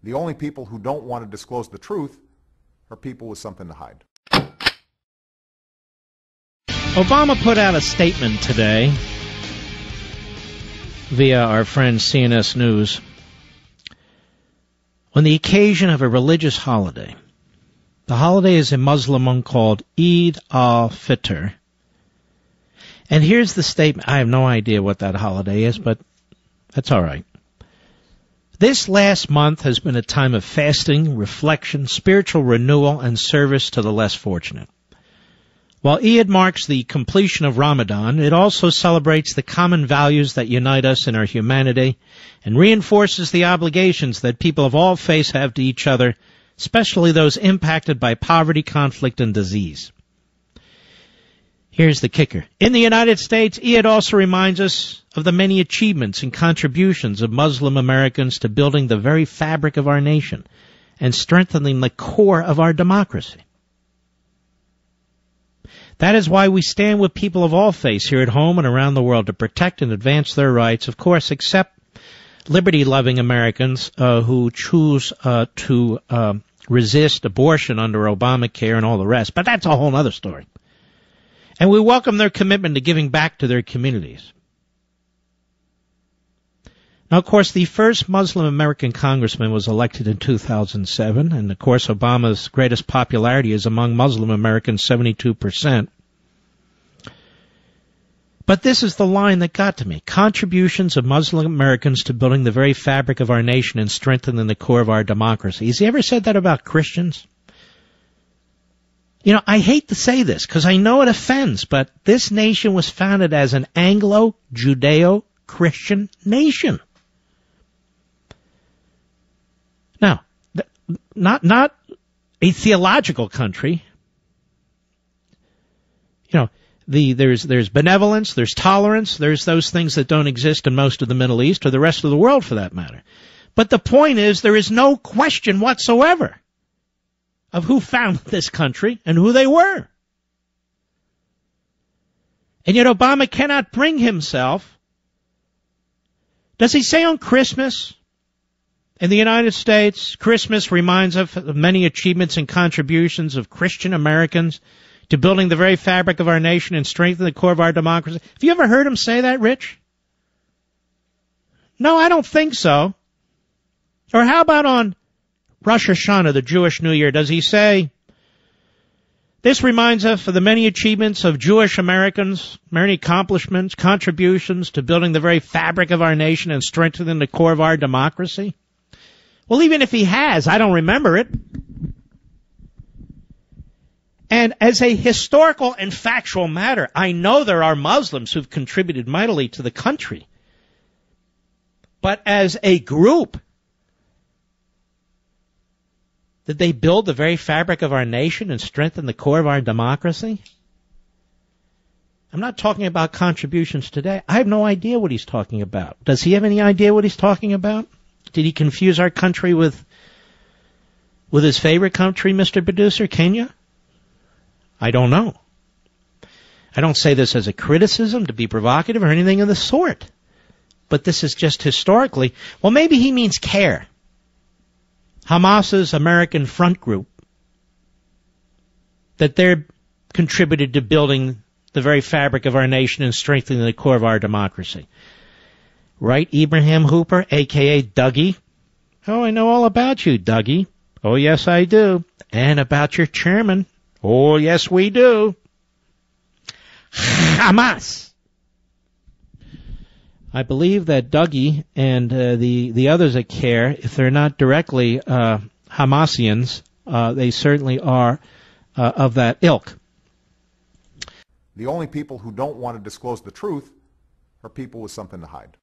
The only people who don't want to disclose the truth are people with something to hide. Obama put out a statement today via our friend CNS News on the occasion of a religious holiday. The holiday is a Muslim one called Eid al-Fitr. And here's the statement. I have no idea what that holiday is, but that's all right. This last month has been a time of fasting, reflection, spiritual renewal, and service to the less fortunate. While Eid marks the completion of Ramadan, it also celebrates the common values that unite us in our humanity and reinforces the obligations that people of all faiths have to each other, especially those impacted by poverty, conflict, and disease. Here's the kicker. In the United States, Eid also reminds us of the many achievements and contributions of Muslim Americans to building the very fabric of our nation and strengthening the core of our democracy. That is why we stand with people of all faiths here at home and around the world to protect and advance their rights, of course, except liberty-loving Americans who choose to resist abortion under Obamacare and all the rest. But that's a whole other story. And we welcome their commitment to giving back to their communities. Now, of course, the first Muslim American congressman was elected in 2007, and of course Obama's greatest popularity is among Muslim Americans, 72%. But this is the line that got to me. Contributions of Muslim Americans to building the very fabric of our nation and strengthening the core of our democracy. Has he ever said that about Christians? You know, I hate to say this because I know it offends, but this nation was founded as an Anglo-Judeo-Christian nation. Now, not a theological country. You know, there's benevolence, there's tolerance, there's those things that don't exist in most of the Middle East or the rest of the world for that matter. But the point is there is no question whatsoever of who founded this country and who they were. And yet Obama cannot bring himself. Does he say on Christmas in the United States, Christmas reminds us of many achievements and contributions of Christian Americans to building the very fabric of our nation and strengthening the core of our democracy? Have you ever heard him say that, Rich? No, I don't think so. Or how about on Rosh Hashanah, the Jewish New Year? Does he say, this reminds us of the many achievements of Jewish Americans, many accomplishments, contributions to building the very fabric of our nation and strengthening the core of our democracy? Well, even if he has, I don't remember it. And as a historical and factual matter, I know there are Muslims who've contributed mightily to the country. But as a group, did they build the very fabric of our nation and strengthen the core of our democracy? I'm not talking about contributions today. I have no idea what he's talking about. Does he have any idea what he's talking about? Did he confuse our country with his favorite country, Mr. Producer, Kenya? I don't know. I don't say this as a criticism to be provocative or anything of the sort. But this is just historically. Well, maybe he means CARE, Hamas's American Front Group, that they're contributed to building the very fabric of our nation and strengthening the core of our democracy. Right, Ibrahim Hooper, a.k.a. Dougie? Oh, I know all about you, Dougie. Oh, yes, I do. And about your chairman. Oh, yes, we do. Hamas. I believe that Dougie and the others at CARE, if they're not directly Hamasians, they certainly are of that ilk. The only people who don't want to disclose the truth are people with something to hide.